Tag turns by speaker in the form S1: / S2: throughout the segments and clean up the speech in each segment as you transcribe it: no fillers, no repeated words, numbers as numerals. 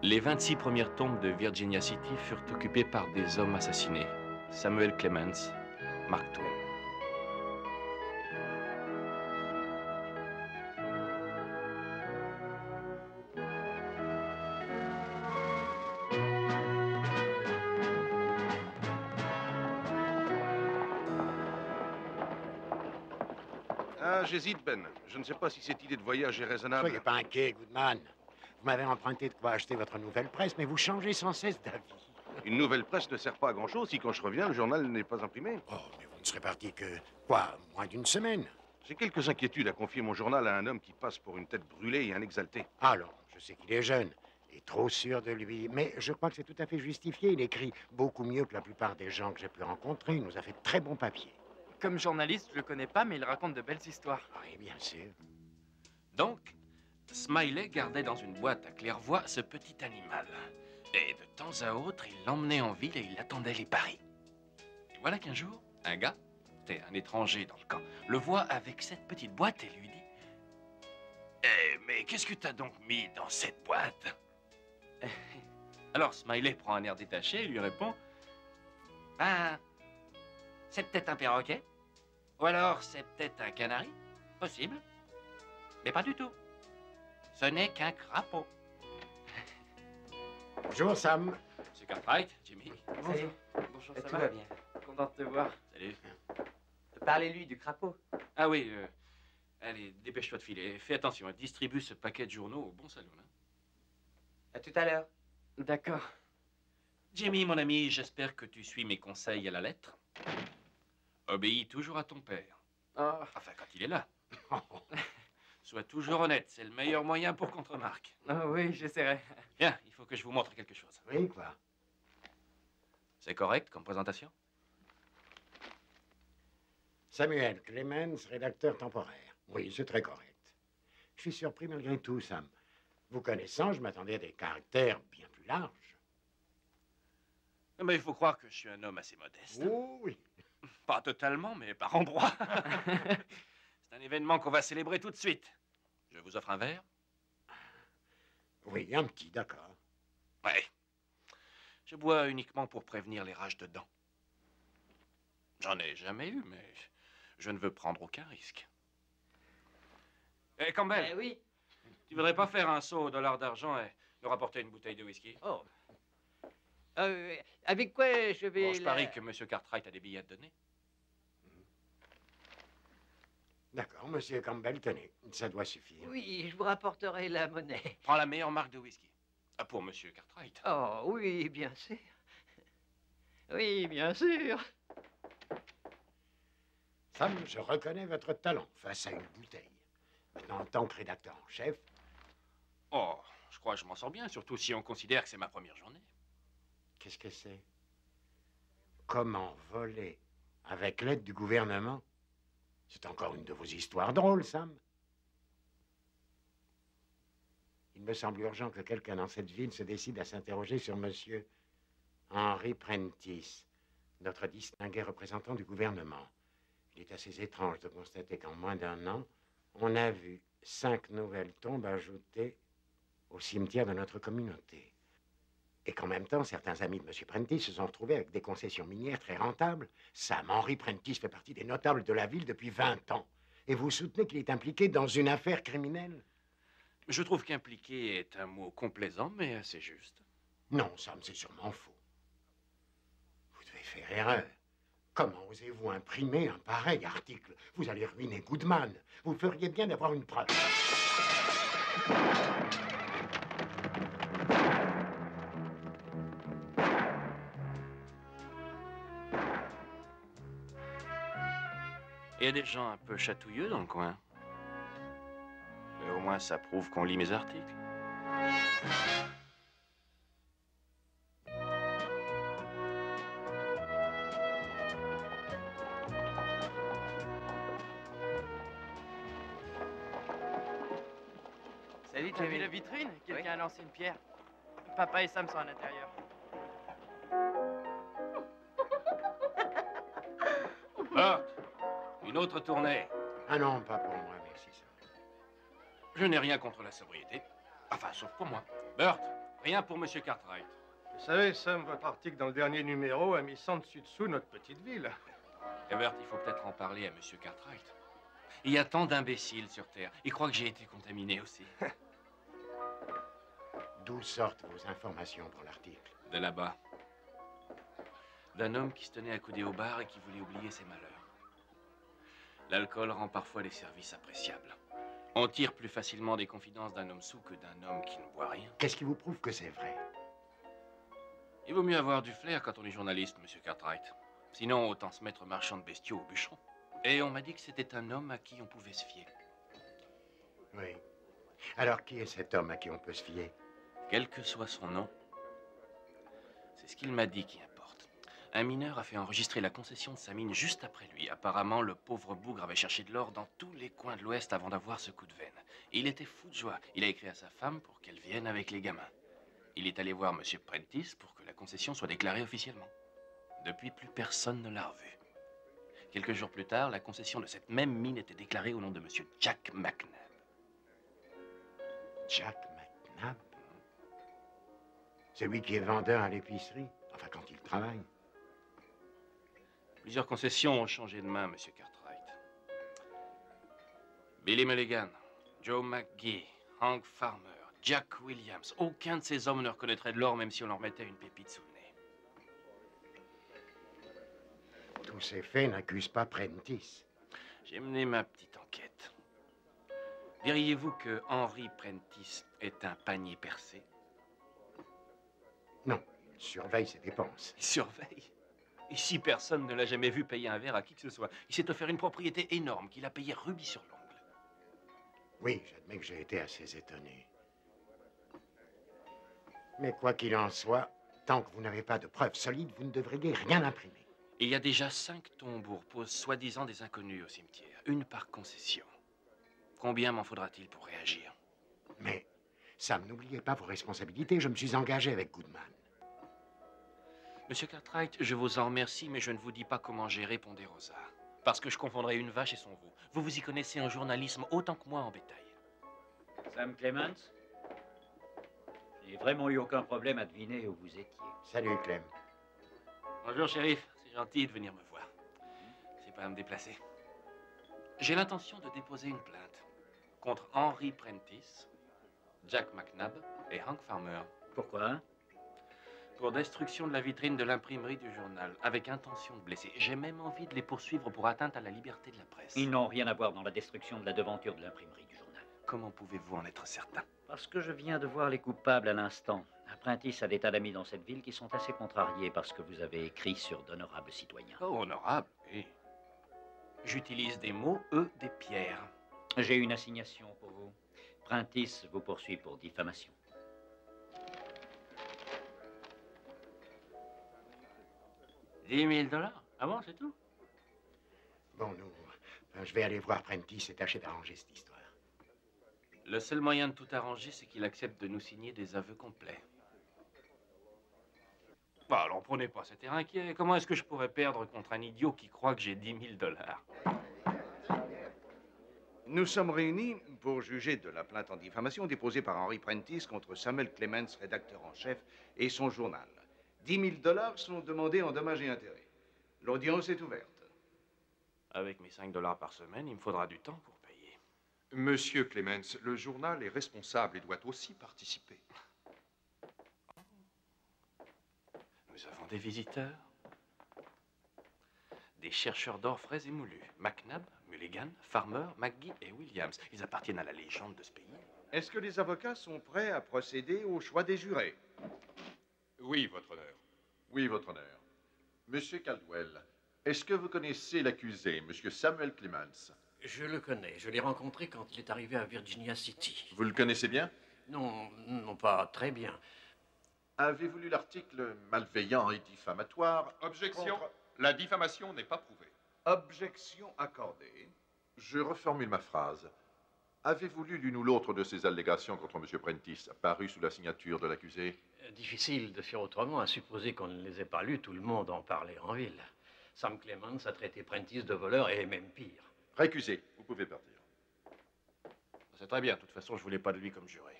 S1: Les 26 premières tombes de Virginia City furent occupées par des hommes assassinés. Samuel Clemens, Mark Twain.
S2: Ah, j'hésite, Ben. Je ne sais pas si cette idée de voyage est raisonnable.
S3: Soyez pas inquiet, Goodman. Vous m'avez emprunté de quoi acheter votre nouvelle presse, mais vous changez sans cesse d'avis.
S2: Une nouvelle presse ne sert pas à grand-chose si, quand je reviens, le journal n'est pas imprimé.
S3: Oh, mais vous ne serez parti que, quoi, moins d'une semaine?
S2: J'ai quelques inquiétudes à confier mon journal à un homme qui passe pour une tête brûlée et un exalté.
S3: Alors, je sais qu'il est jeune et trop sûr de lui, mais je crois que c'est tout à fait justifié. Il écrit beaucoup mieux que la plupart des gens que j'ai pu rencontrer. Il nous a fait de très bons papiers.
S4: Comme journaliste, je le connais pas, mais il raconte de belles histoires.
S3: Oui, bien sûr.
S1: Donc, Smiley gardait dans une boîte à claire-voie ce petit animal. Et de temps à autre, il l'emmenait en ville et il attendait les paris. Et voilà qu'un jour, un gars, c'était un étranger dans le camp, le voit avec cette petite boîte et lui dit « Eh, mais qu'est-ce que t'as donc mis dans cette boîte ?» Alors Smiley prend un air détaché et lui répond « Ben, c'est peut-être un perroquet, ou alors c'est peut-être un canari, possible, mais pas du tout. Ce n'est qu'un crapaud. »
S3: Bonjour, Sam.
S1: C'est Cartwright, Jimmy.
S4: Bonjour. Bonjour, ça
S5: Tout
S4: va?
S5: va bien.
S4: Content de te voir.
S1: Salut.
S5: Parlez-lui du crapaud.
S1: Ah oui, allez, dépêche-toi de filer. Fais attention, distribue ce paquet de journaux au bon salon. Hein.
S5: À tout à l'heure.
S4: D'accord.
S1: Jimmy, mon ami, j'espère que tu suis mes conseils à la lettre. Obéis toujours à ton père.
S4: Oh,
S1: Enfin, quand il est là. Sois toujours honnête, c'est le meilleur moyen pour qu'on te remarque.
S4: oh oui, j'essaierai.
S1: Bien, il faut que je vous montre quelque chose.
S3: Oui, quoi?
S1: C'est correct comme présentation?
S3: Samuel Clemens, rédacteur temporaire. Oui, c'est très correct. Je suis surpris malgré tout, Sam. Vous connaissant, je m'attendais à des caractères bien plus larges.
S1: Mais il faut croire que je suis un homme assez modeste.
S3: Oh, oui.
S1: Pas totalement, mais par endroits. C'est un événement qu'on va célébrer tout de suite. Je vous offre un verre?
S3: Oui, un petit, d'accord.
S1: Ouais. Je bois uniquement pour prévenir les rages de dents. J'en ai jamais eu, mais je ne veux prendre aucun risque. Eh, Campbell,
S5: Oui.
S1: tu voudrais pas faire un saut au dollar d'argent et nous rapporter une bouteille de whisky?
S5: Oh. Avec quoi je vais...
S1: Bon, je parie que M. Cartwright a des billets à te donner.
S3: D'accord, monsieur Campbell, tenez, ça doit suffire.
S5: Oui, je vous rapporterai la monnaie.
S1: Prends la meilleure marque de whisky. Ah, pour M. Cartwright.
S5: Oh, oui, bien sûr. Oui, bien sûr.
S3: Sam, je reconnais votre talent face à une bouteille. Maintenant, en tant que rédacteur en chef...
S1: Oh, je crois que je m'en sors bien, surtout si on considère que c'est ma première journée.
S3: Qu'est-ce que c'est? Comment voler avec l'aide du gouvernement? C'est encore une de vos histoires drôles, Sam. Il me semble urgent que quelqu'un dans cette ville se décide à s'interroger sur monsieur Henry Prentice, notre distingué représentant du gouvernement. Il est assez étrange de constater qu'en moins d'un an, on a vu 5 nouvelles tombes ajoutées au cimetière de notre communauté. Et qu'en même temps, certains amis de M. Prentice se sont retrouvés avec des concessions minières très rentables. Sam Henry Prentice fait partie des notables de la ville depuis 20 ans. Et vous soutenez qu'il est impliqué dans une affaire criminelle?
S1: Je trouve qu'impliqué est un mot complaisant, mais assez juste.
S3: Non, Sam, c'est sûrement faux. Vous devez faire erreur. Comment osez-vous imprimer un pareil article? Vous allez ruiner Goodman. Vous feriez bien d'avoir une preuve.
S1: Il y a des gens un peu chatouilleux dans le coin. Mais au moins, ça prouve qu'on lit mes articles.
S4: Salut, t'as vu la vitrine? Quelqu'un a lancé une pierre. Papa et Sam sont à l'intérieur.
S1: Bart, une autre tournée.
S3: Ah non, pas pour moi, merci, Sam.
S1: Je n'ai rien contre la sobriété. Enfin, sauf pour moi. Bert, Rien pour Monsieur Cartwright.
S6: Vous savez, Sam, votre article dans le dernier numéro a mis sans dessus-dessous notre petite ville.
S1: Herbert, il faut peut-être en parler à Monsieur Cartwright. Il y a tant d'imbéciles sur Terre. Il croit que j'ai été contaminé aussi.
S3: D'où sortent vos informations pour l'article?
S1: De là-bas. D'un homme qui se tenait accoudé au bar et qui voulait oublier ses malheurs. L'alcool rend parfois des services appréciables. On tire plus facilement des confidences d'un homme saoul que d'un homme qui ne boit rien.
S3: Qu'est-ce qui vous prouve que c'est vrai?
S1: Il vaut mieux avoir du flair quand on est journaliste, Monsieur Cartwright. Sinon, autant se mettre marchand de bestiaux au bûcheron. Et on m'a dit que c'était un homme à qui on pouvait se fier.
S3: Oui. Alors, qui est cet homme à qui on peut se fier?
S1: Quel que soit son nom, c'est ce qu'il m'a dit qui importe. Un mineur a fait enregistrer la concession de sa mine juste après lui. Apparemment, le pauvre bougre avait cherché de l'or dans tous les coins de l'Ouest avant d'avoir ce coup de veine. Et il était fou de joie. Il a écrit à sa femme pour qu'elle vienne avec les gamins. Il est allé voir M. Prentice pour que la concession soit déclarée officiellement. Depuis, plus personne ne l'a revue. Quelques jours plus tard, la concession de cette même mine était déclarée au nom de M. Jack McNabb.
S3: Jack McNabb? Celui qui est vendeur à l'épicerie? Enfin, quand il travaille.
S1: Plusieurs concessions ont changé de main, M. Cartwright. Billy Mulligan, Joe McGee, Hank Farmer, Jack Williams. Aucun de ces hommes ne reconnaîtrait de l'or même si on leur mettait une pépite sous le nez.
S3: Tous ces faits n'accusent pas Prentice.
S1: J'ai mené ma petite enquête. Diriez-vous que Henry Prentice est un panier percé?
S3: Non, il surveille ses dépenses.
S1: Il surveille. Ici, personne ne l'a jamais vu payer un verre à qui que ce soit. Il s'est offert une propriété énorme qu'il a payée rubis sur l'ongle.
S3: Oui, j'admets que j'ai été assez étonné. Mais quoi qu'il en soit, tant que vous n'avez pas de preuves solides, vous ne devriez rien imprimer.
S1: Il y a déjà 5 tombeaux reposent soi-disant des inconnus au cimetière. Une par concession. Combien m'en faudra-t-il pour réagir?
S3: Mais, Sam, n'oubliez pas vos responsabilités. Je me suis engagé avec Goodman.
S1: Monsieur Cartwright, je vous en remercie, mais je ne vous dis pas comment gérer Ponderosa. Parce que je confondrais une vache et son veau. Vous vous y connaissez en journalisme autant que moi en bétail.
S7: Sam Clements? J'ai vraiment eu aucun problème à deviner où vous étiez.
S3: Salut, Clem.
S1: Bonjour, shérif. C'est gentil de venir me voir. C'est pas à me déplacer. J'ai l'intention de déposer une plainte contre Henry Prentice, Jack McNabb et Hank Farmer.
S7: Pourquoi?
S1: Pour destruction de la vitrine de l'imprimerie du journal, avec intention de blesser. J'ai même envie de les poursuivre pour atteinte à la liberté de la presse.
S7: Ils n'ont rien à voir dans la destruction de la devanture de l'imprimerie du journal.
S1: Comment pouvez-vous en être certain?
S7: Parce que je viens de voir les coupables à l'instant. Prentice a des tas d'amis dans cette ville qui sont assez contrariés parce que vous avez écrit sur d'honorables citoyens.
S1: Oh, honorable, oui. J'utilise des mots, eux, des pierres.
S7: J'ai une assignation pour vous. Prentice vous poursuit pour diffamation.
S1: $10 000? Ah bon, c'est tout?
S3: Bon, je vais aller voir Prentice et tâcher d'arranger cette histoire.
S1: Le seul moyen de tout arranger, c'est qu'il accepte de nous signer des aveux complets. Bon, alors prenez pas cet air inquiet. Comment est-ce que je pourrais perdre contre un idiot qui croit que j'ai $10 000?
S2: Nous sommes réunis pour juger de la plainte en diffamation déposée par Henry Prentice contre Samuel Clements, rédacteur en chef, et son journal. $10 000 sont demandés en dommages et intérêts. L'audience est ouverte.
S1: Avec mes $5 par semaine, il me faudra du temps pour payer.
S8: Monsieur Clements, le journal est responsable et doit aussi participer.
S1: Nous avons des visiteurs. Des chercheurs d'or frais et moulus. McNabb, Mulligan, Farmer, McGee et Williams. Ils appartiennent à la légende de ce pays.
S2: Est-ce que les avocats sont prêts à procéder au choix des jurés?
S8: Oui, votre honneur.
S9: Oui, votre honneur. Monsieur Caldwell, est-ce que vous connaissez l'accusé, monsieur Samuel Clements?
S10: Je le connais. Je l'ai rencontré quand il est arrivé à Virginia City.
S9: Vous le connaissez bien?
S10: Non, non pas très bien.
S9: Avez-vous lu l'article malveillant et diffamatoire?
S8: Objection. La diffamation n'est pas prouvée.
S9: Objection accordée. Je reformule ma phrase. Avez-vous lu l'une ou l'autre de ces allégations contre monsieur Prentice, parues sous la signature de l'accusé?
S10: Difficile de faire autrement, à supposer qu'on ne les ait pas lus. Tout le monde en parlait en ville. Sam Clements a traité Prentice de voleur et même pire.
S9: Récusé, vous pouvez partir.
S1: C'est très bien. De toute façon, je voulais pas de lui comme juré.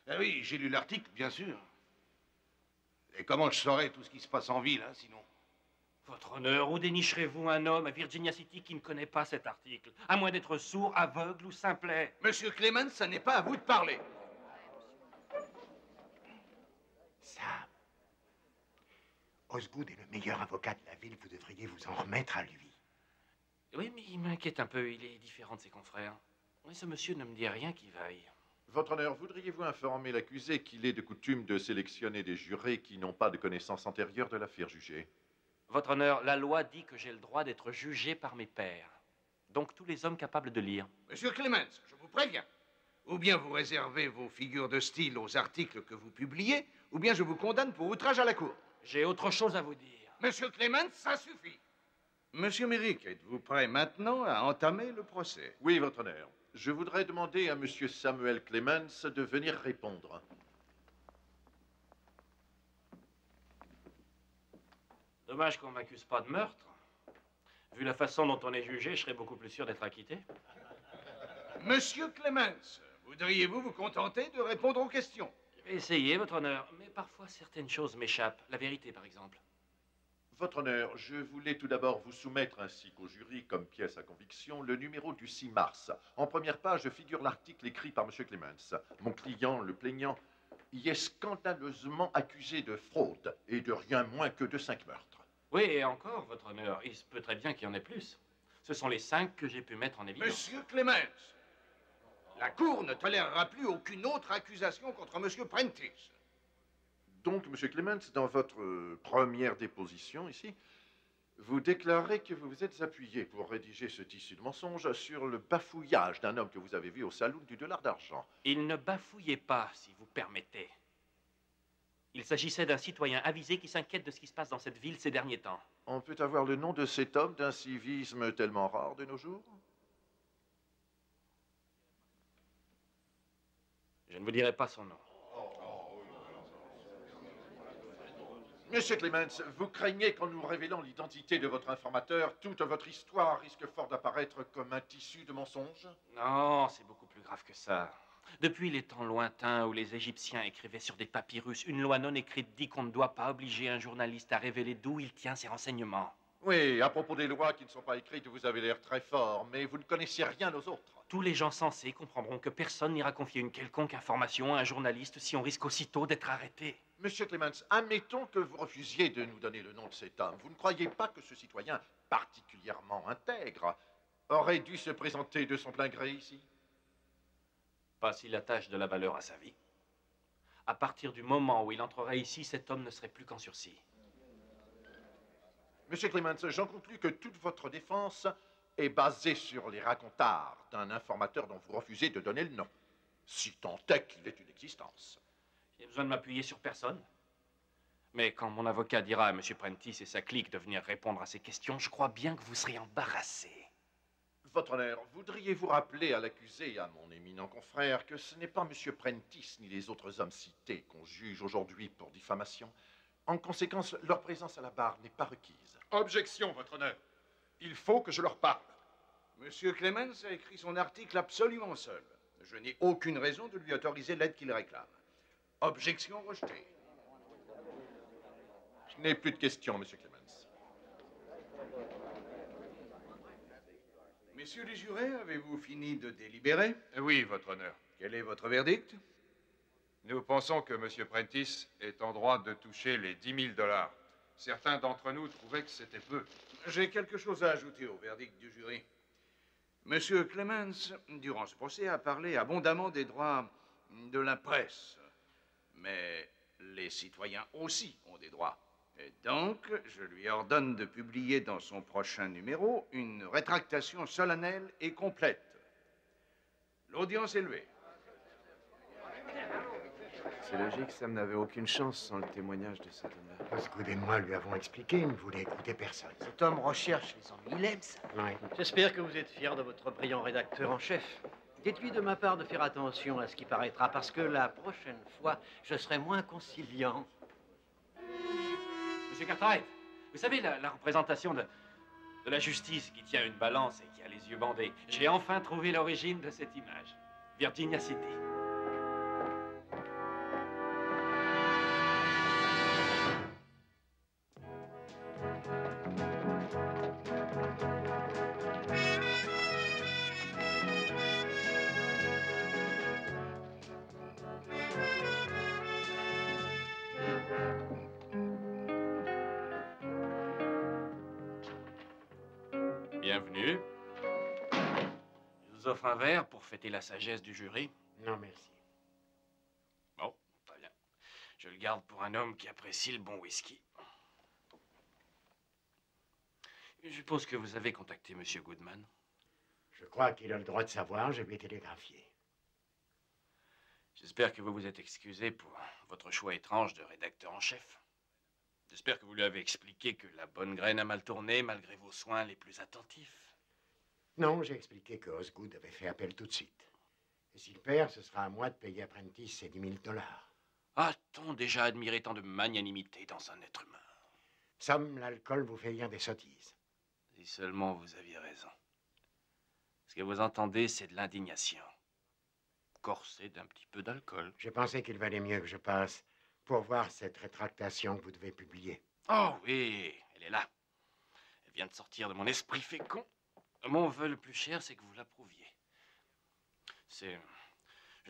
S2: Ah oui, j'ai lu l'article, bien sûr. Et comment je saurais tout ce qui se passe en ville, hein, sinon?
S1: Votre honneur, où dénicherez-vous un homme à Virginia City qui ne connaît pas cet article? À moins d'être sourd, aveugle ou simplet.
S2: Monsieur Clemens, ça n'est pas à vous de parler.
S3: Sam, Osgood est le meilleur avocat de la ville. Vous devriez vous en remettre à lui.
S1: Oui, mais il m'inquiète un peu. Il est différent de ses confrères. Oui, ce monsieur ne me dit rien qui vaille.
S9: Votre honneur, voudriez-vous informer l'accusé qu'il est de coutume de sélectionner des jurés qui n'ont pas de connaissances antérieures de l'affaire jugée?
S1: Votre honneur, la loi dit que j'ai le droit d'être jugé par mes pairs. Donc tous les hommes capables de lire.
S2: Monsieur Clemens, je vous préviens. Ou bien vous réservez vos figures de style aux articles que vous publiez, ou bien je vous condamne pour outrage à la cour.
S1: J'ai autre chose à vous dire.
S2: Monsieur Clemens, ça suffit. Monsieur Merrick, êtes-vous prêt maintenant à entamer le procès?
S9: Oui, votre honneur. Je voudrais demander à monsieur Samuel Clemens de venir répondre.
S1: Dommage qu'on m'accuse pas de meurtre. Vu la façon dont on est jugé, je serais beaucoup plus sûr d'être acquitté.
S2: Monsieur Clemens, voudriez-vous vous contenter de répondre aux questions?
S1: Je vais essayer, votre honneur, mais parfois certaines choses m'échappent. La vérité, par exemple.
S9: Votre honneur, je voulais tout d'abord vous soumettre ainsi qu'au jury, comme pièce à conviction, le numéro du 6 mars. En première page figure l'article écrit par monsieur Clemens. Mon client, le plaignant, y est scandaleusement accusé de fraude et de rien moins que de 5 meurtres.
S1: Oui, et encore, votre honneur, il se peut très bien qu'il y en ait plus. Ce sont les 5 que j'ai pu mettre en évidence.
S2: Monsieur Clemens, la Cour ne tolérera plus aucune autre accusation contre monsieur Prentice.
S9: Donc, monsieur Clemens, dans votre première déposition ici, vous déclarez que vous vous êtes appuyé pour rédiger ce tissu de mensonge sur le bafouillage d'un homme que vous avez vu au saloon du $. d'argent.
S1: Il ne bafouillait pas, si vous permettez. Il s'agissait d'un citoyen avisé qui s'inquiète de ce qui se passe dans cette ville ces derniers temps.
S9: On peut avoir le nom de cet homme d'un civisme tellement rare de nos jours?
S1: Je ne vous dirai pas son nom.
S9: Monsieur Clemens, vous craignez qu'en nous révélant l'identité de votre informateur, toute votre histoire risque fort d'apparaître comme un tissu de mensonges?
S1: Non, c'est beaucoup plus grave que ça. Depuis les temps lointains où les Égyptiens écrivaient sur des papyrus, une loi non écrite dit qu'on ne doit pas obliger un journaliste à révéler d'où il tient ses renseignements.
S9: Oui, à propos des lois qui ne sont pas écrites, vous avez l'air très fort, mais vous ne connaissez rien aux autres.
S1: Tous les gens sensés comprendront que personne n'ira confier une quelconque information à un journaliste si on risque aussitôt d'être arrêté.
S9: Monsieur Clemens, admettons que vous refusiez de nous donner le nom de cet homme. Vous ne croyez pas que ce citoyen, particulièrement intègre, aurait dû se présenter de son plein gré ici?
S1: Pas s'il attache de la valeur à sa vie. À partir du moment où il entrerait ici, cet homme ne serait plus qu'en sursis.
S9: Monsieur Clemens, j'en conclus que toute votre défense est basée sur les racontards d'un informateur dont vous refusez de donner le nom, si tant est qu'il ait une existence.
S1: J'ai besoin de m'appuyer sur personne. Mais quand mon avocat dira à M. Prentice et sa clique de venir répondre à ces questions, je crois bien que vous serez embarrassé.
S9: Votre honneur, voudriez-vous rappeler à l'accusé et à mon éminent confrère que ce n'est pas M. Prentice ni les autres hommes cités qu'on juge aujourd'hui pour diffamation? En conséquence, leur présence à la barre n'est pas requise.
S8: Objection, votre honneur. Il faut que je leur parle.
S2: Monsieur Clemens a écrit son article absolument seul. Je n'ai aucune raison de lui autoriser l'aide qu'il réclame. Objection rejetée.
S9: Je n'ai plus de questions, monsieur Clemens.
S2: Messieurs les jurés, avez-vous fini de délibérer?
S8: Oui, votre honneur.
S2: Quel est votre verdict?
S8: Nous pensons que M. Prentice est en droit de toucher les $10 000. Certains d'entre nous trouvaient que c'était peu.
S2: J'ai quelque chose à ajouter au verdict du jury. Monsieur Clemens, durant ce procès, a parlé abondamment des droits de la presse. Mais les citoyens aussi ont des droits. Et donc, je lui ordonne de publier dans son prochain numéro une rétractation solennelle et complète. L'audience est levée.
S11: C'est logique, Sam n'avait aucune chance sans le témoignage de cet homme-là.
S3: Osgood et moi lui avons expliqué, il ne voulait écouter personne.
S5: Cet homme recherche les ennuis, il aime ça.
S3: Oui.
S10: J'espère que vous êtes fier de votre brillant rédacteur en chef. Dites-lui de ma part de faire attention à ce qui paraîtra, parce que la prochaine fois, je serai moins conciliant.
S1: Monsieur Cartwright, vous savez, la représentation de la justice qui tient une balance et qui a les yeux bandés. J'ai enfin trouvé l'origine de cette image. Virginia City. Bienvenue. Je vous offre un verre pour fêter la sagesse du jury.
S3: Non, merci.
S1: Bon, très bien. Je le garde pour un homme qui apprécie le bon whisky. Je suppose que vous avez contacté M. Goodman.
S3: Je crois qu'il a le droit de savoir, je lui ai télégraphié.
S1: J'espère que vous vous êtes excusé pour votre choix étrange de rédacteur en chef. J'espère que vous lui avez expliqué que la bonne graine a mal tourné malgré vos soins les plus attentifs.
S3: Non, j'ai expliqué que Osgood avait fait appel tout de suite. Et s'il perd, ce sera à moi de payer Apprentice ses 10 000 $.
S1: A-t-on déjà admiré tant de magnanimité dans un être humain?
S3: Somme, l'alcool vous fait dire des sottises.
S1: Si seulement vous aviez raison. Ce que vous entendez, c'est de l'indignation. Corsé d'un petit peu d'alcool.
S3: Je pensais qu'il valait mieux que je passe pour voir cette rétractation que vous devez publier.
S1: Oh oui, elle est là. Elle vient de sortir de mon esprit fécond. Mon vœu le plus cher, c'est que vous l'approuviez. Je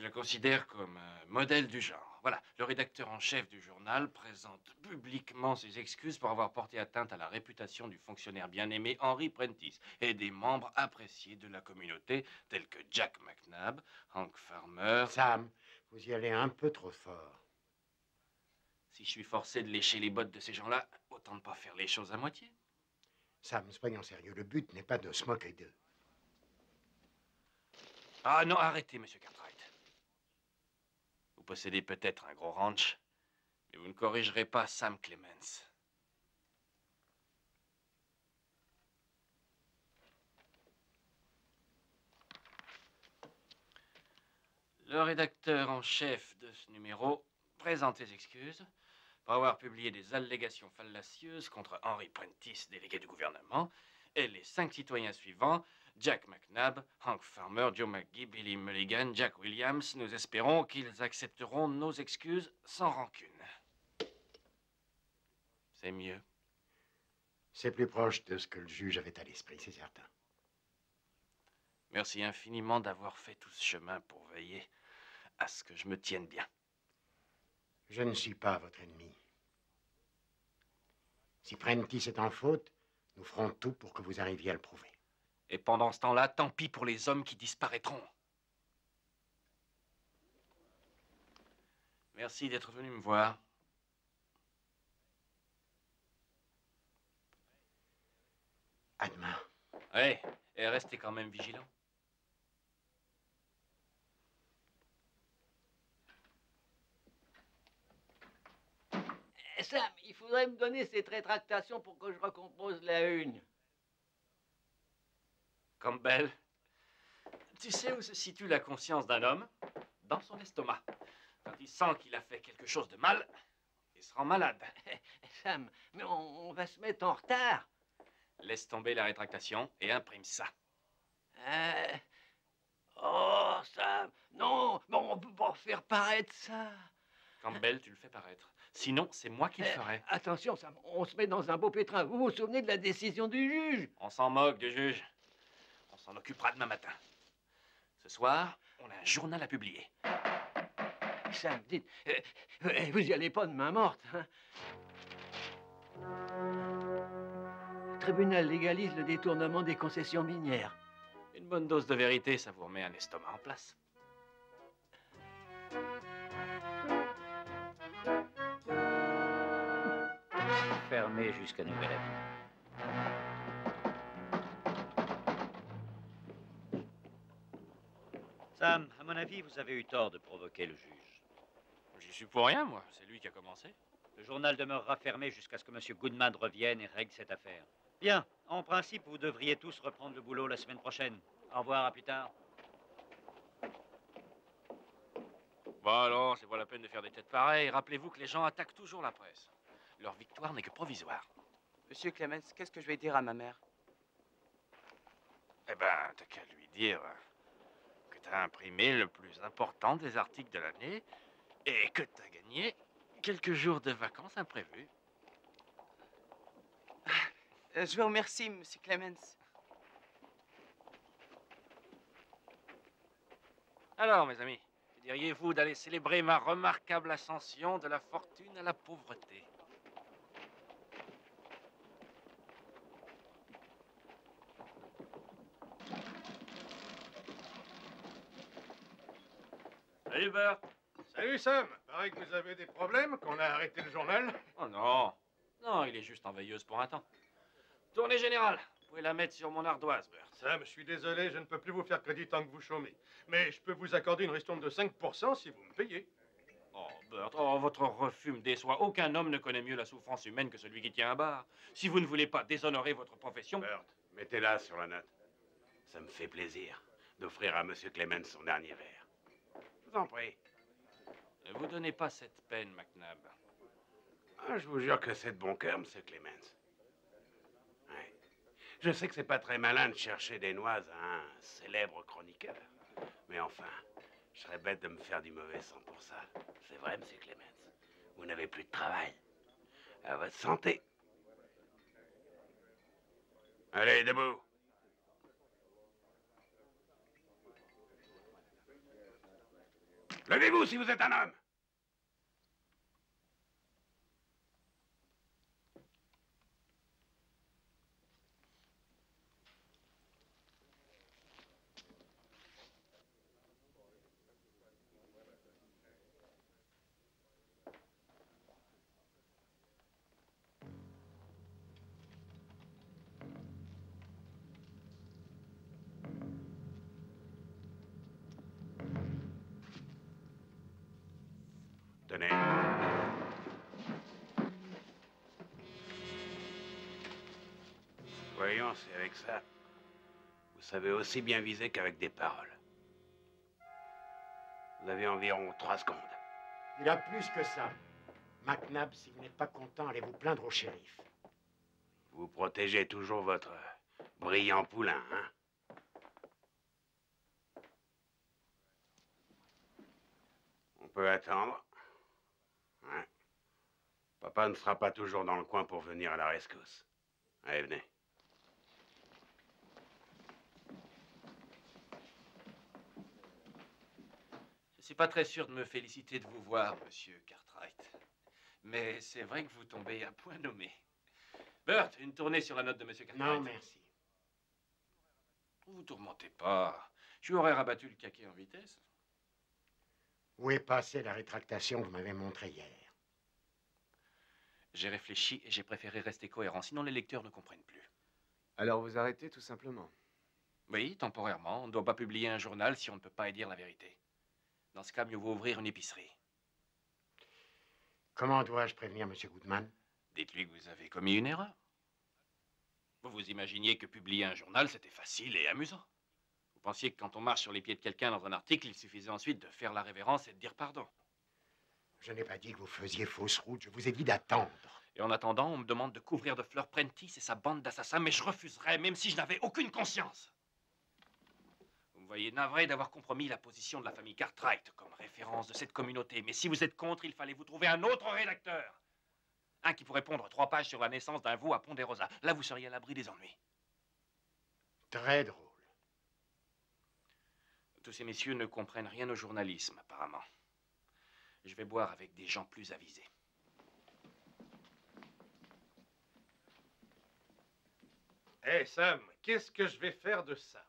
S1: la considère comme un modèle du genre. Voilà, le rédacteur en chef du journal présente publiquement ses excuses pour avoir porté atteinte à la réputation du fonctionnaire bien-aimé Henry Prentice et des membres appréciés de la communauté tels que Jack McNabb, Hank Farmer...
S3: Sam, vous y allez un peu trop fort.
S1: Si je suis forcé de lécher les bottes de ces gens-là, autant ne pas faire les choses à moitié.
S3: Sam, soyons sérieux, le but n'est pas de se moquer d'eux.
S1: Ah non, arrêtez, Monsieur Cartwright. Vous possédez peut-être un gros ranch, mais vous ne corrigerez pas Sam Clemens. Le rédacteur en chef de ce numéro présente ses excuses pour avoir publié des allégations fallacieuses contre Henry Prentice, délégué du gouvernement, et les 5 citoyens suivants, Jack McNabb, Hank Farmer, Joe McGee, Billy Mulligan, Jack Williams. Nous espérons qu'ils accepteront nos excuses sans rancune. C'est mieux.
S3: C'est plus proche de ce que le juge avait à l'esprit, c'est certain.
S1: Merci infiniment d'avoir fait tout ce chemin pour veiller à ce que je me tienne bien.
S3: Je ne suis pas votre ennemi. Si Prentice est en faute, nous ferons tout pour que vous arriviez à le prouver.
S1: Et pendant ce temps-là, tant pis pour les hommes qui disparaîtront. Merci d'être venu me voir.
S3: À demain.
S1: Oui, et restez quand même vigilants.
S10: Sam, il faudrait me donner cette rétractation pour que je recompose la une.
S1: Campbell, tu sais où se situe la conscience d'un homme? Dans son estomac. Quand il sent qu'il a fait quelque chose de mal, il se rend malade.
S10: Sam, mais on va se mettre en retard.
S1: Laisse tomber la rétractation et imprime ça.
S10: Oh, Sam, non, bon, on peut pas faire paraître ça.
S1: Campbell, tu le fais paraître. Sinon, c'est moi qui le ferai.
S10: Attention, Sam, on se met dans un beau pétrin. Vous vous souvenez de la décision du juge?
S1: On s'en moque du juge. On s'en occupera demain matin. Ce soir, on a un journal à publier.
S10: Sam, dites, vous y allez pas de main morte, hein? Le tribunal légalise le détournement des concessions minières.
S1: Une bonne dose de vérité, ça vous remet un estomac en place.
S7: Fermé jusqu'à nouvel avis. Sam, à mon avis, vous avez eu tort de provoquer le juge.
S1: J'y suis pour rien, moi. C'est lui qui a commencé.
S7: Le journal demeurera fermé jusqu'à ce que M. Goodman revienne et règle cette affaire. Bien, en principe, vous devriez tous reprendre le boulot la semaine prochaine. Au revoir, à plus tard.
S1: Bon alors, c'est pas la peine de faire des têtes pareilles. Rappelez-vous que les gens attaquent toujours la presse. Leur victoire n'est que provisoire.
S4: Monsieur Clemens, qu'est-ce que je vais dire à ma mère?
S1: Eh ben, t'as qu'à lui dire que t'as imprimé le plus important des articles de l'année et que t'as gagné quelques jours de vacances imprévus.
S4: Je vous remercie, monsieur Clemens.
S1: Alors, mes amis, que diriez-vous d'aller célébrer ma remarquable ascension de la fortune à la pauvreté? Salut, Bert.
S6: Salut, Sam. Paraît que vous avez des problèmes, qu'on a arrêté le journal.
S1: Oh non. Non, il est juste en veilleuse pour un temps. Tournée générale. Vous pouvez la mettre sur mon ardoise, Bert.
S6: Sam, je suis désolé, je ne peux plus vous faire crédit tant que vous chômez. Mais je peux vous accorder une ristourne de 5% si vous me payez.
S1: Oh, Bert, oh, votre refus me déçoit. Aucun homme ne connaît mieux la souffrance humaine que celui qui tient un bar. Si vous ne voulez pas déshonorer votre profession...
S3: Bert, mettez-la sur la note. Ça me fait plaisir d'offrir à M. Clemens son dernier verre. Je vous en prie.
S1: Ne vous donnez pas cette peine, McNabb.
S3: Ah, je vous jure que c'est de bon cœur, M. Clemens. Ouais. Je sais que c'est pas très malin de chercher des noises à un célèbre chroniqueur. Mais enfin, je serais bête de me faire du mauvais sang pour ça. C'est vrai, M. Clemens. Vous n'avez plus de travail. À votre santé. Allez, debout. Levez-vous si vous êtes un homme. Tenez. Voyons, c'est avec ça. Vous savez aussi bien viser qu'avec des paroles. Vous avez environ 3 secondes.
S12: Il a plus que ça. McNabb, si vous n'êtes pas content, allez vous plaindre au shérif.
S3: Vous protégez toujours votre brillant poulain, hein? On peut attendre. Ouais. Papa ne sera pas toujours dans le coin pour venir à la rescousse. Allez, venez.
S1: Je ne suis pas très sûr de me féliciter de vous voir, monsieur Cartwright. Mais c'est vrai que vous tombez à point nommé. Bert, une tournée sur la note de monsieur Cartwright.
S12: Non, merci.
S1: Ne vous tourmentez pas. Je lui aurais rabattu le caquet en vitesse.
S12: Où est passée la rétractation que vous m'avez montrée hier?
S1: J'ai réfléchi et j'ai préféré rester cohérent, sinon les lecteurs ne comprennent plus.
S11: Alors vous arrêtez tout simplement?
S1: Oui, temporairement. On ne doit pas publier un journal si on ne peut pas y dire la vérité. Dans ce cas, mieux vaut ouvrir une épicerie.
S12: Comment dois-je prévenir M. Goodman?
S1: Dites-lui que vous avez commis une erreur. Vous vous imaginiez que publier un journal, c'était facile et amusant. Vous pensiez que quand on marche sur les pieds de quelqu'un dans un article, il suffisait ensuite de faire la révérence et de dire pardon.
S12: Je n'ai pas dit que vous faisiez fausse route, je vous ai dit d'attendre.
S1: Et en attendant, on me demande de couvrir de fleurs Prentice et sa bande d'assassins, mais je refuserais, même si je n'avais aucune conscience. Vous me voyez navré d'avoir compromis la position de la famille Cartwright comme référence de cette communauté, mais si vous êtes contre, il fallait vous trouver un autre rédacteur. Un qui pourrait pondre 3 pages sur la naissance d'un veau à Ponderosa. Là, vous seriez à l'abri des ennuis.
S12: Très drôle.
S1: Tous ces messieurs ne comprennent rien au journalisme, apparemment. Je vais boire avec des gens plus avisés.
S6: Hé, Sam, qu'est-ce que je vais faire de ça?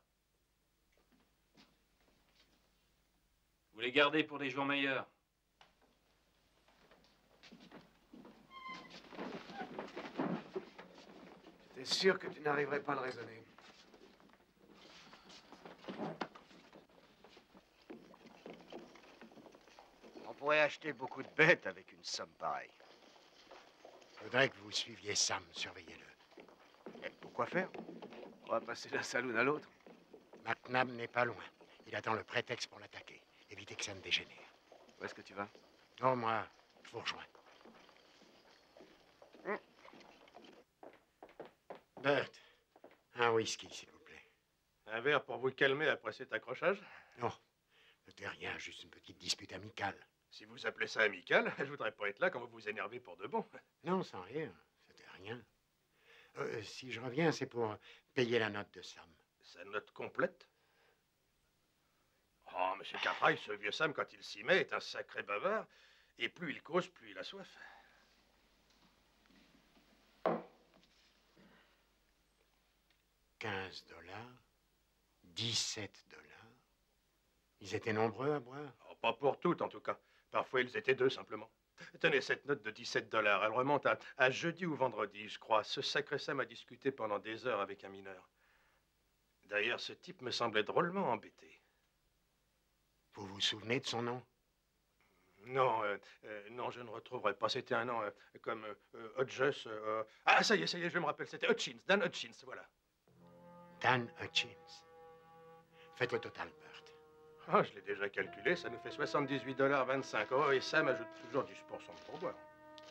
S1: Vous les gardez pour des jours meilleurs.
S11: J'étais sûr que tu n'arriverais pas à le raisonner.
S2: On pourrait acheter beaucoup de bêtes avec une somme pareille.
S12: Je voudrais que vous suiviez Sam, surveillez-le.
S2: Et pourquoi faire?
S11: On va passer d'un saloon à l'autre.
S12: McNabb n'est pas loin. Il attend le prétexte pour l'attaquer. Évitez que ça ne dégénère.
S11: Où est-ce que tu vas?
S12: Non, moi, je vous rejoins. Bert, un whisky, s'il vous plaît.
S6: Un verre pour vous calmer après cet accrochage?
S12: Non, notez rien, juste une petite dispute amicale.
S6: Si vous appelez ça amical, je voudrais pas être là quand vous vous énervez pour de bon.
S12: Non, sans rire, c'était rien. Si je reviens, c'est pour payer la note de Sam.
S6: Sa note complète? Oh, monsieur Cartwright, ce vieux Sam, quand il s'y met, est un sacré bavard. Et plus il cause, plus il a soif.
S12: $15, $17. Ils étaient nombreux à boire?
S6: Oh, pas pour toutes, en tout cas. Parfois, ils étaient deux, simplement. Tenez, cette note de 17 $. Elle remonte à jeudi ou vendredi, je crois. Ce sacré Sam a discuté pendant des heures avec un mineur. D'ailleurs, ce type me semblait drôlement embêté.
S12: Vous vous souvenez de son nom?
S6: Non, non, je ne retrouverai pas. C'était un nom comme Hodges. Ah, ça y est, je me rappelle. C'était Hutchins, Dan Hutchins, voilà.
S12: Dan Hutchins. Faites le total, Bert.
S6: Ah, je l'ai déjà calculé. Ça nous fait 78,25 $. Et Sam ajoute toujours 10% de pourboire.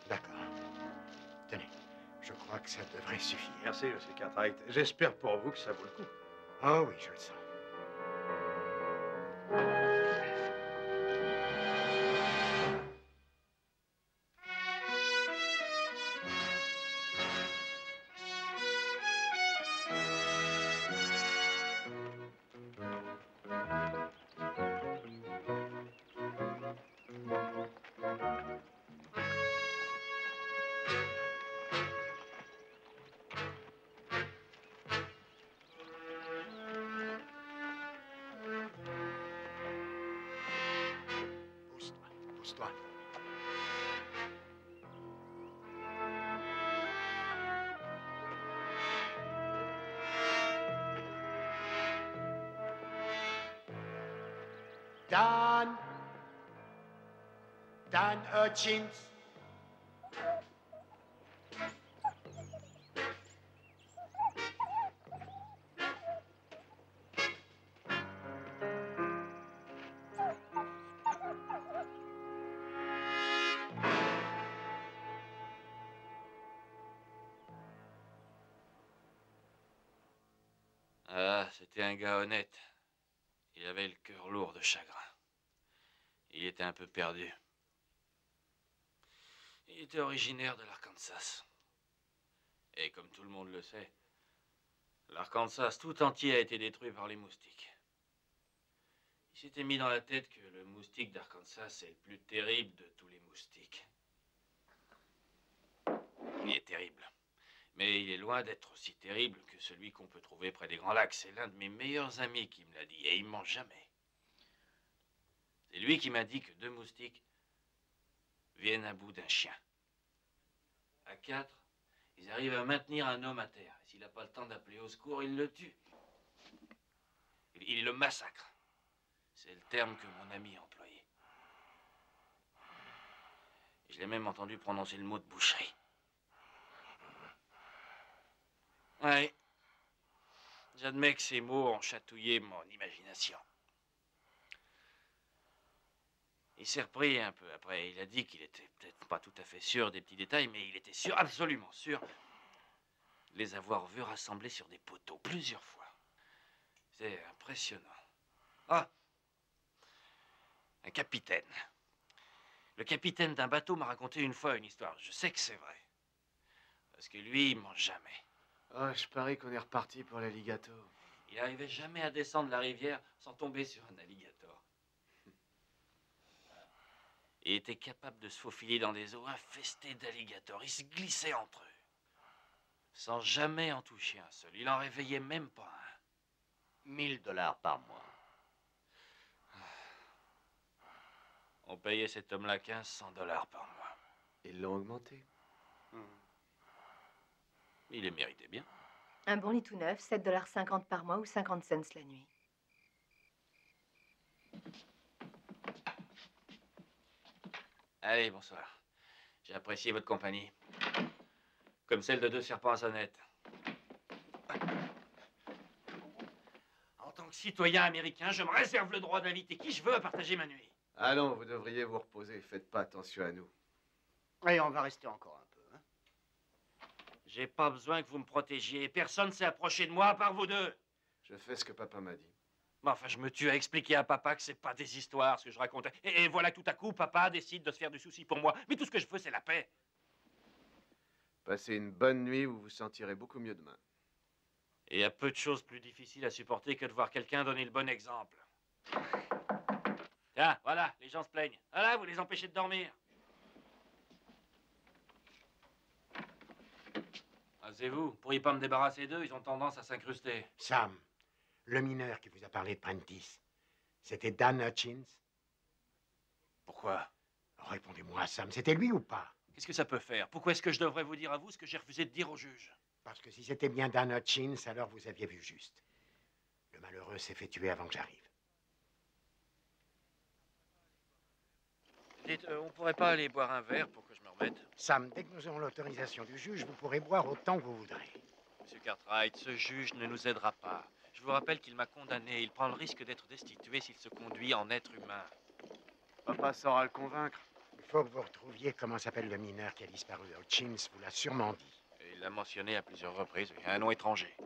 S12: D'accord. Tenez, je crois que ça devrait suffire.
S6: Merci, monsieur Cartwright. J'espère pour vous que ça vaut le coup.
S12: Oh oui, je le sens. Pousse-toi. Dan Hutchins.
S1: Ah, c'était un gars honnête. Il avait le cœur lourd de chagrin. Il était un peu perdu. Il était originaire de l'Arkansas. Et comme tout le monde le sait, l'Arkansas tout entier a été détruit par les moustiques. Il s'était mis dans la tête que le moustique d'Arkansas est le plus terrible de tous les moustiques. Il est terrible. Mais il est loin d'être aussi terrible que celui qu'on peut trouver près des Grands Lacs. C'est l'un de mes meilleurs amis qui me l'a dit, et il ment jamais. C'est lui qui m'a dit que 2 moustiques viennent à bout d'un chien. À 4, ils arrivent à maintenir un homme à terre. Et s'il n'a pas le temps d'appeler au secours, ils le tuent. Il le massacre. C'est le terme que mon ami a employé. Et je l'ai même entendu prononcer le mot de boucherie. Oui. J'admets que ces mots ont chatouillé mon imagination. Il s'est repris un peu après. Il a dit qu'il était peut-être pas tout à fait sûr des petits détails, mais il était sûr, absolument sûr, de les avoir vus rassemblés sur des poteaux plusieurs fois. C'est impressionnant. Ah! Un capitaine. Le capitaine d'un bateau m'a raconté une fois une histoire. Je sais que c'est vrai. Parce que lui, il mange jamais.
S11: Oh, je parie qu'on est reparti pour l'alligator.
S1: Il n'arrivait jamais à descendre la rivière sans tomber sur un alligator. Il était capable de se faufiler dans des eaux infestées d'alligators. Il se glissait entre eux, sans jamais en toucher un seul. Il en réveillait même pas un.
S10: 1 000 $ par mois.
S1: On payait cet homme-là 1500 $ par mois.
S11: Ils l'ont augmenté.
S1: Il les méritait bien.
S13: Un bon lit tout neuf, 7,50 $ par mois ou 50 cents la nuit.
S1: Allez, bonsoir. J'ai apprécié votre compagnie. Comme celle de 2 serpents à sonnette. En tant que citoyen américain, je me réserve le droit d'inviter qui je veux à partager ma nuit.
S11: Allons, vous devriez vous reposer. Faites pas attention à nous.
S10: Et on va rester encore un peu. Hein?
S1: J'ai pas besoin que vous me protégiez. Personne s'est approché de moi à part vous deux.
S11: Je fais ce que papa m'a dit.
S1: Mais enfin, je me tue à expliquer à papa que c'est pas des histoires, ce que je racontais. Et voilà que tout à coup, papa décide de se faire du souci pour moi. Mais tout ce que je veux, c'est la paix.
S11: Passez une bonne nuit, vous vous sentirez beaucoup mieux demain.
S1: Et il y a peu de choses plus difficiles à supporter que de voir quelqu'un donner le bon exemple. Tiens, voilà, les gens se plaignent. Voilà, vous les empêchez de dormir. Asseyez-vous, vous pourriez pas me débarrasser d'eux, ils ont tendance à s'incruster.
S12: Sam, le mineur qui vous a parlé de Prentice, c'était Dan Hutchins?
S1: Pourquoi?
S12: Répondez-moi, Sam, c'était lui ou pas?
S1: Qu'est-ce que ça peut faire? Pourquoi est-ce que je devrais vous dire à vous ce que j'ai refusé de dire au juge?
S12: Parce que si c'était bien Dan Hutchins, alors vous aviez vu juste. Le malheureux s'est fait tuer avant que j'arrive.
S1: Dites, on pourrait pas aller boire un verre pour que je me remette?
S12: Sam, dès que nous aurons l'autorisation du juge, vous pourrez boire autant que vous voudrez.
S1: Monsieur Cartwright, ce juge ne nous aidera pas. Je vous rappelle qu'il m'a condamné. Il prend le risque d'être destitué s'il se conduit en être humain.
S11: Papa saura le convaincre.
S12: Il faut que vous retrouviez comment s'appelle le mineur qui a disparu. Hutchins vous l'a sûrement dit.
S1: Et il l'a mentionné à plusieurs reprises. Il y a un nom étranger.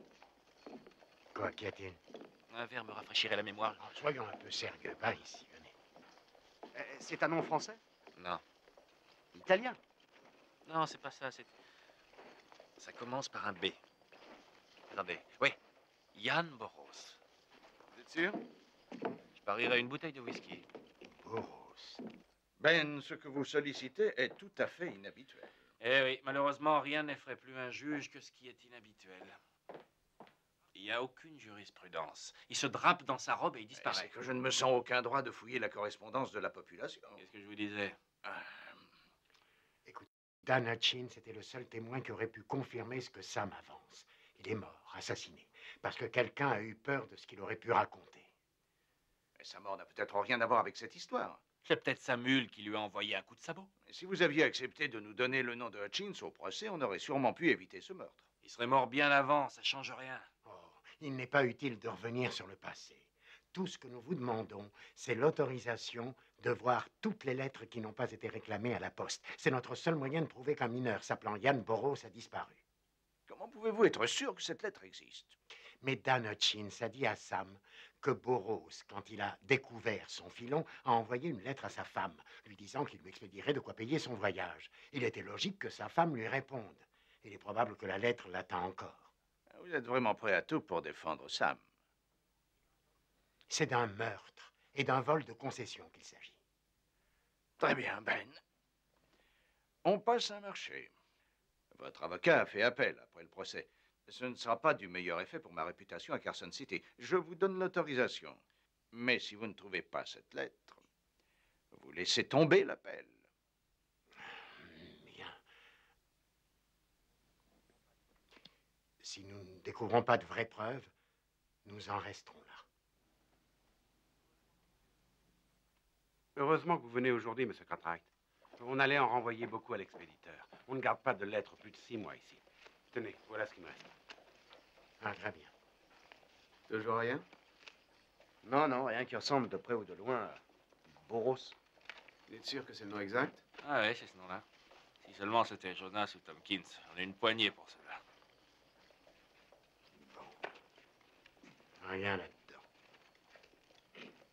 S12: Quoi, qu'y a-t-il?
S1: Un verre me rafraîchirait la mémoire.
S12: Oh, soyons un peu sérieux. Par ici, venez.
S11: C'est un nom français?
S1: Non.
S11: Italien?
S1: Non, c'est pas ça. Ça commence par un B. Attendez. Oui. Jan Boros.
S11: Vous êtes sûr?
S1: Je parierais une bouteille de whisky.
S12: Boros.
S2: Ben, ce que vous sollicitez est tout à fait inhabituel.
S1: Eh oui, malheureusement, rien n'effraie plus un juge que ce qui est inhabituel. Il n'y a aucune jurisprudence. Il se drape dans sa robe et il disparaît.
S2: C'est que je ne me sens aucun droit de fouiller la correspondance de la population.
S1: Qu'est-ce que je vous disais?
S12: Écoute, Dan Hutchins était le seul témoin qui aurait pu confirmer ce que Sam avance. Il est mort, assassiné, parce que quelqu'un a eu peur de ce qu'il aurait pu raconter.
S2: Mais sa mort n'a peut-être rien à voir avec cette histoire.
S1: C'est peut-être sa mule qui lui a envoyé un coup de sabot.
S2: Et si vous aviez accepté de nous donner le nom de Hutchins au procès, on aurait sûrement pu éviter ce meurtre.
S1: Il serait mort bien avant, ça change rien.
S12: Oh, il n'est pas utile de revenir sur le passé. Tout ce que nous vous demandons, c'est l'autorisation de voir toutes les lettres qui n'ont pas été réclamées à la poste. C'est notre seul moyen de prouver qu'un mineur s'appelant Jan Boros a disparu.
S2: Comment pouvez-vous être sûr que cette lettre existe?
S12: Mais Dan Hutchins a dit à Sam que Boros, quand il a découvert son filon, a envoyé une lettre à sa femme, lui disant qu'il lui expédierait de quoi payer son voyage. Il était logique que sa femme lui réponde. Il est probable que la lettre l'attend encore.
S2: Vous êtes vraiment prêt à tout pour défendre Sam?
S12: C'est d'un meurtre et d'un vol de concession qu'il s'agit.
S2: Très bien, Ben. On passe un marché. Votre avocat a fait appel après le procès. Ce ne sera pas du meilleur effet pour ma réputation à Carson City. Je vous donne l'autorisation. Mais si vous ne trouvez pas cette lettre, vous laissez tomber l'appel.
S12: Bien. Si nous ne découvrons pas de vraies preuves, nous en resterons là.
S3: Heureusement que vous venez aujourd'hui, M. Cartwright. On allait en renvoyer beaucoup à l'expéditeur. On ne garde pas de lettres plus de 6 mois ici. Tenez, voilà ce qui me reste.
S12: Ah, très bien.
S11: Toujours rien?
S10: Non, non, rien qui ressemble de près ou de loin à Boros.
S11: Vous êtes sûr que c'est le nom exact?
S1: Ah oui, c'est ce nom-là. Si seulement c'était Jonas ou Tompkins. On a une poignée pour cela.
S12: Rien là-dedans.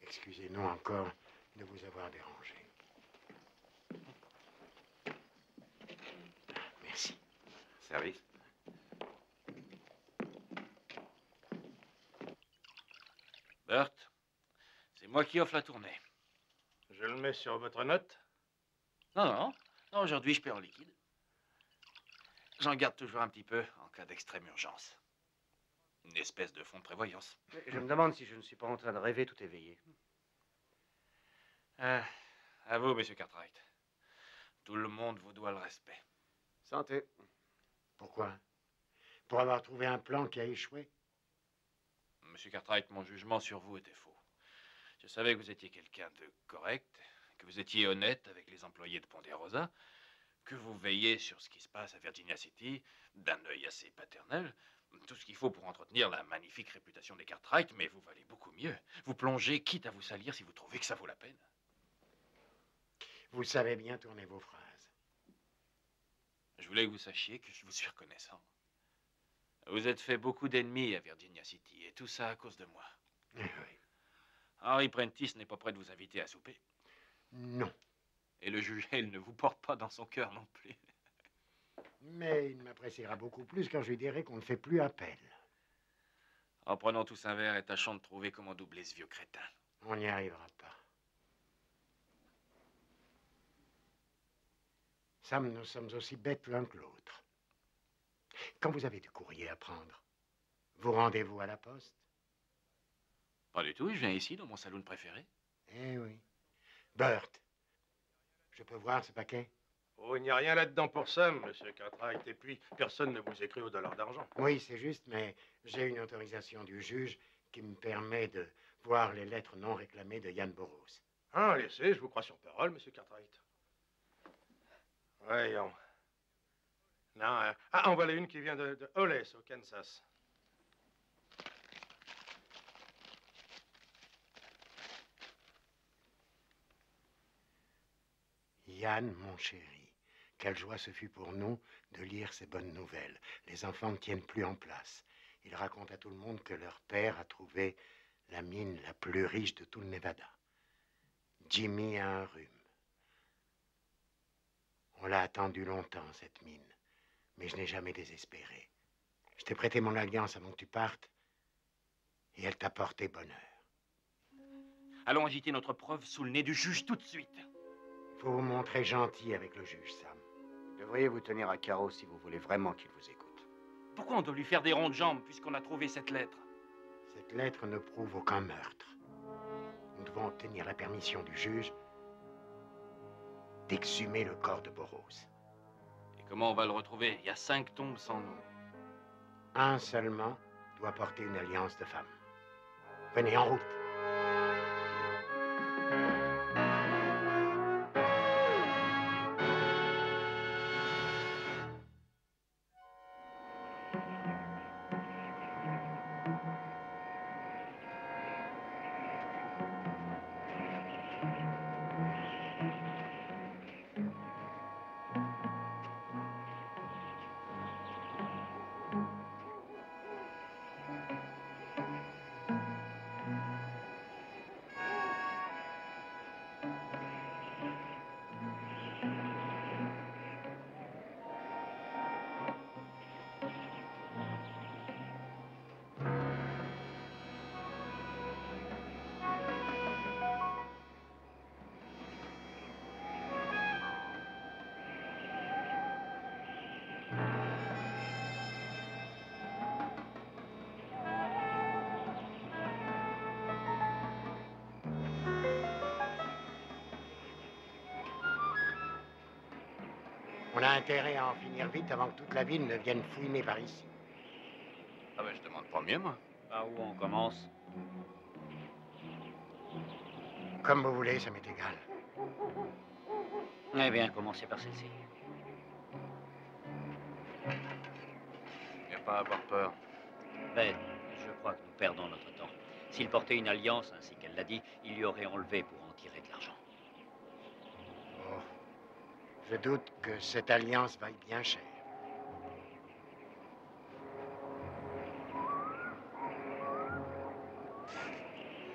S12: Excusez-nous encore de vous avoir dérangé. Merci.
S3: Service.
S1: Bert, c'est moi qui offre la tournée.
S6: Je le mets sur votre note?
S1: Non, aujourd'hui je paie en liquide. J'en garde toujours un petit peu en cas d'extrême urgence. Une espèce de fonds de prévoyance.
S10: Je me demande si je ne suis pas en train de rêver tout éveillé.
S1: À vous, monsieur Cartwright. Tout le monde vous doit le respect.
S11: Santé.
S12: Pourquoi? Pour avoir trouvé un plan qui a échoué?
S1: Monsieur Cartwright, mon jugement sur vous était faux. Je savais que vous étiez quelqu'un de correct, que vous étiez honnête avec les employés de Ponderosa, que vous veillez sur ce qui se passe à Virginia City d'un œil assez paternel. Tout ce qu'il faut pour entretenir la magnifique réputation des Cartwright, mais vous valez beaucoup mieux. Vous plongez, quitte à vous salir si vous trouvez que ça vaut la peine.
S12: Vous savez bien tourner vos phrases.
S1: Je voulais que vous sachiez que je vous suis reconnaissant. Vous êtes fait beaucoup d'ennemis à Virginia City, et tout ça à cause de moi.
S12: Eh oui.
S1: Henry Prentice n'est pas prêt de vous inviter à souper.
S12: Non.
S1: Et le juge, il ne vous porte pas dans son cœur non plus.
S12: Mais il m'appréciera beaucoup plus quand je lui dirai qu'on ne fait plus appel.
S1: En prenant tous un verre et tâchons de trouver comment doubler ce vieux crétin.
S12: On n'y arrivera pas. Sam, nous sommes aussi bêtes l'un que l'autre. Quand vous avez du courrier à prendre, vous rendez-vous à la poste?
S1: Pas du tout, je viens ici, dans mon saloon préféré.
S12: Eh oui. Bert,
S3: Je peux voir ce paquet?
S6: Oh, il n'y a rien là-dedans pour Sam, monsieur Cartwright. Et puis, personne ne vous écrit au dollar d'argent.
S3: Oui, c'est juste, mais j'ai une autorisation du juge qui me permet de voir les lettres non réclamées de Yann Burroughs.
S6: Ah, laissez, je vous crois sur parole, monsieur Cartwright. Voyons. Non, en voilà une qui vient de Hollis, au Kansas.
S3: Yann, mon chéri, quelle joie ce fut pour nous de lire ces bonnes nouvelles. Les enfants ne tiennent plus en place. Ils racontent à tout le monde que leur père a trouvé la mine la plus riche de tout le Nevada. Jimmy a un rhume. On l'a attendu longtemps, cette mine, mais je n'ai jamais désespéré. Je t'ai prêté mon alliance avant que tu partes, et elle t'a porté bonheur.
S1: Allons agiter notre preuve sous le nez du juge tout de suite.
S3: Il faut vous montrer gentil avec le juge, Sam.
S11: Vous devriez vous tenir à carreau si vous voulez vraiment qu'il vous écoute.
S1: Pourquoi on doit lui faire des ronds de jambes puisqu'on a trouvé cette lettre?
S3: Cette lettre ne prouve aucun meurtre. Nous devons obtenir la permission du juge d'exhumer le corps de Burroughs.
S1: Et comment on va le retrouver? Il y a 5 tombes sans nom.
S3: Un seulement doit porter une alliance de femme. Venez, en route. On a intérêt à en finir vite avant que toute la ville ne vienne fouiner par ici.
S1: Ah ben, je demande pas mieux, moi.
S7: Par où on commence?
S3: Comme vous voulez, ça m'est égal.
S7: Eh bien, commencez par celle-ci.
S1: Il n'y a pas à avoir peur.
S7: Ben, je crois que nous perdons notre temps. S'il portait une alliance, ainsi qu'elle l'a dit, il lui aurait enlevé pour en tirer de l'argent.
S3: Oh. Je doute que cette alliance vaille bien cher.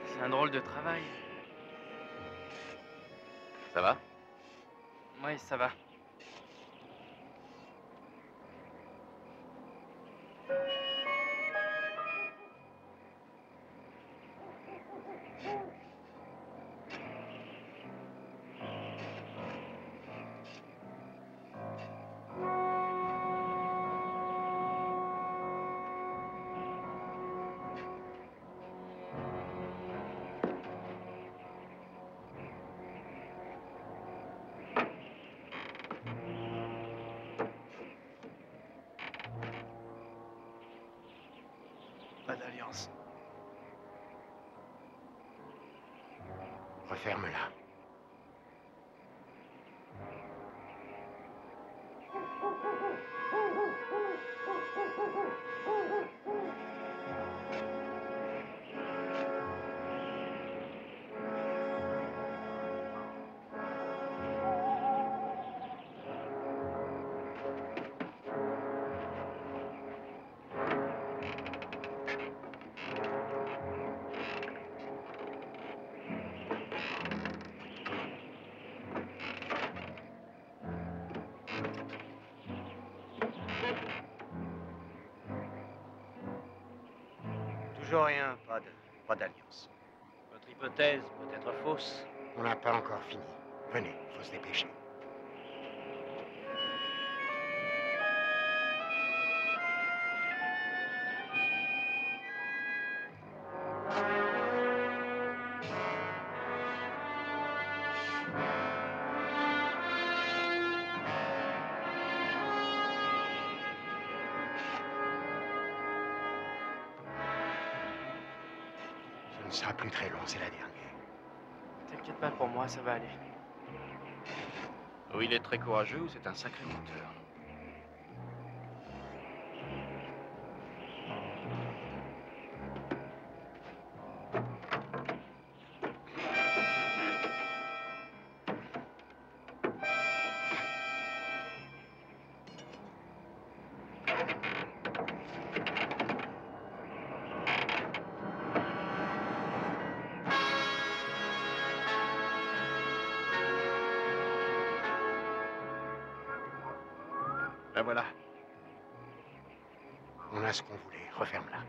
S4: C'est un drôle de travail.
S1: Ça va?
S4: Oui, ça va. Pas d'alliance.
S3: Referme-la.
S11: Toujours rien, pas d'alliance.
S7: Votre hypothèse peut être fausse.
S3: On n'a pas encore fini. Venez, il faut se dépêcher.
S12: ne sera plus très long, c'est la dernière.
S4: T'inquiète pas pour moi, ça va aller.
S1: Ou il est très courageux, ou c'est un sacré menteur.
S2: Ben voilà.
S12: On a ce qu'on voulait. Referme-la.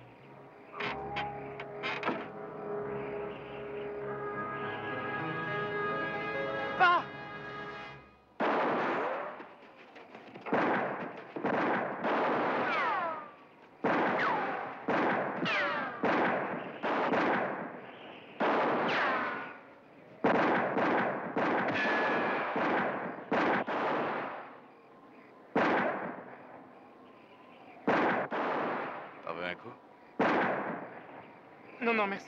S4: Pas!
S1: T'en veux un coup?
S4: Non, non, merci.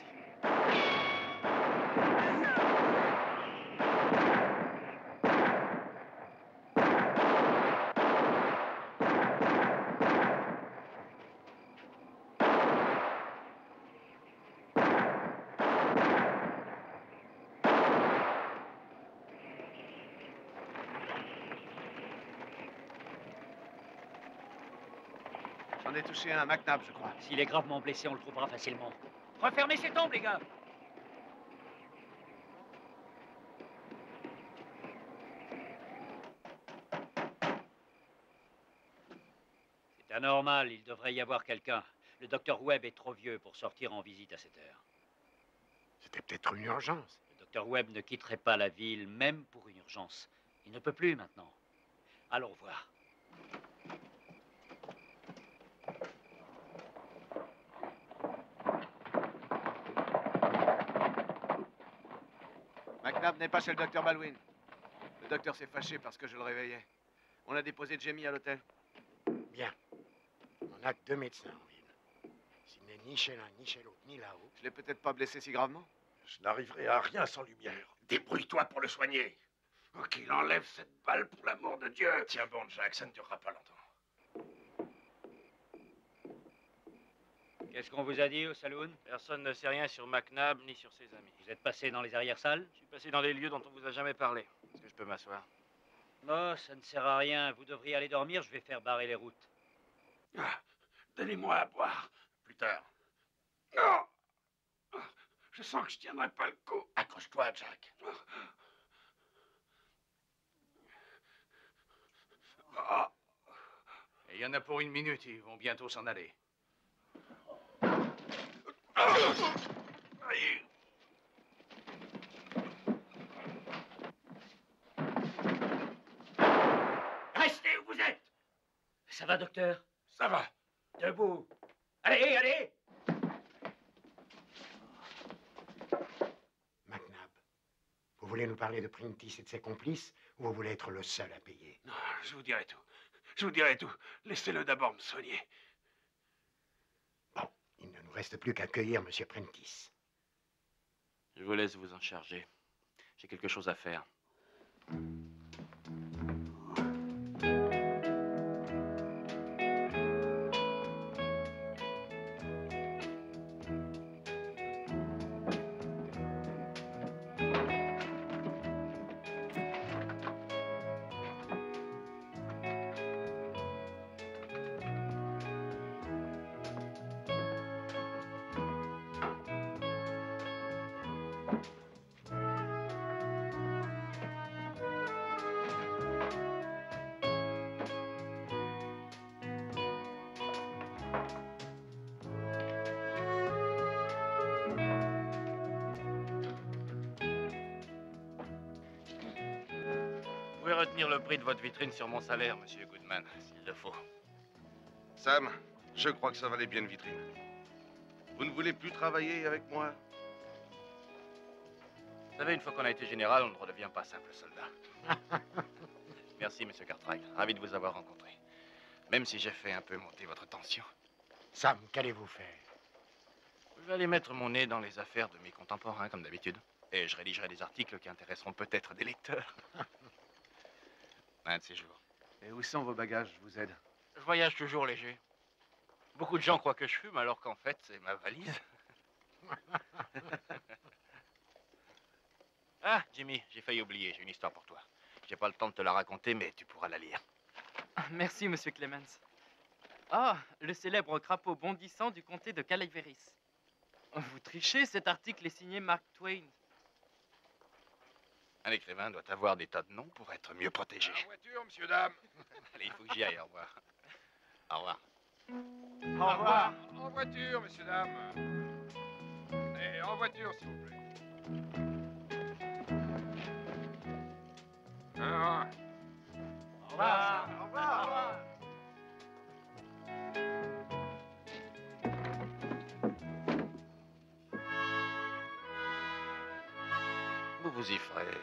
S2: J'en ai touché un, McNabb, je crois.
S7: S'il est gravement blessé, on le trouvera facilement. Refermez ces tombes, les gars! C'est anormal, il devrait y avoir quelqu'un. Le docteur Webb est trop vieux pour sortir en visite à cette heure.
S12: C'était peut-être une urgence.
S7: Le docteur Webb ne quitterait pas la ville, même pour une urgence. Il ne peut plus maintenant. Allons voir.
S11: McNabb n'est pas chez le docteur Baldwin. Le docteur s'est fâché parce que je le réveillais. On a déposé Jamie à l'hôtel.
S12: Bien. On n'a que 2 médecins en ville. S'il n'est ni chez l'un, ni chez l'autre, ni là-haut.
S11: Je l'ai peut-être pas blessé si gravement.
S6: Je n'arriverai à rien sans lumière.
S3: Débrouille-toi pour le soigner. Oh, qu'il enlève cette balle pour l'amour de Dieu.
S6: Tiens bon, Jack, ça ne durera pas longtemps.
S7: Qu'est-ce qu'on vous a dit au saloon?
S1: Personne ne sait rien sur McNabb ni sur ses amis.
S7: Vous êtes passé dans les arrière-salles?
S1: Je suis passé dans les lieux dont on vous a jamais parlé. Est-ce que je peux m'asseoir?
S7: Oh, ça ne sert à rien. Vous devriez aller dormir, je vais faire barrer les routes.
S3: Ah, donnez-moi à boire. Plus tard. Non! Je sens que je tiendrai pas le coup. Accroche-toi, Jack.
S2: Et il y en a pour 1 minute, ils vont bientôt s'en aller.
S7: Restez où vous êtes! Ça va, docteur?
S3: Ça va.
S7: Debout! Allez, allez!
S12: McNabb, vous voulez nous parler de Prentice et de ses complices, ou vous voulez être le seul à payer?
S3: Non, je vous dirai tout. Je vous dirai tout. Laissez-le d'abord me soigner.
S12: Bon, il ne nous reste plus qu'à cueillir M. Prentice.
S1: Je vous laisse vous en charger. J'ai quelque chose à faire. Vous pouvez retenir le prix de votre vitrine sur mon salaire, monsieur Goodman, s'il le faut.
S2: Sam, je crois que ça valait bien une vitrine. Vous ne voulez plus travailler avec moi?
S1: Vous savez, une fois qu'on a été général, on ne redevient pas simple soldat. Merci, monsieur Cartwright. Ravi de vous avoir rencontré. Même si j'ai fait un peu monter votre tension.
S12: Sam, qu'allez-vous faire?
S1: Je vais aller mettre mon nez dans les affaires de mes contemporains, comme d'habitude. Et je rédigerai des articles qui intéresseront peut-être des lecteurs. Un de ces jours.
S11: Et où sont vos bagages? Je vous aide.
S1: Je voyage toujours léger. Beaucoup de gens croient que je fume, alors qu'en fait, c'est ma valise. Ah, Jimmy, j'ai failli oublier, j'ai une histoire pour toi. J'ai pas le temps de te la raconter, mais tu pourras la lire.
S4: Merci, monsieur Clemens. Ah, le célèbre crapaud bondissant du comté de Calaveras. Vous trichez, cet article est signé Mark Twain.
S1: Un écrivain doit avoir des tas de noms pour être mieux protégé.
S8: En voiture, monsieur, dame.
S1: Allez, il faut que j'y aille, au revoir. Au revoir.
S11: Au revoir.
S8: En voiture, monsieur, dame. Et en voiture, s'il vous plaît. Ah.
S11: Au revoir. Au revoir.
S1: Vous vous y ferez.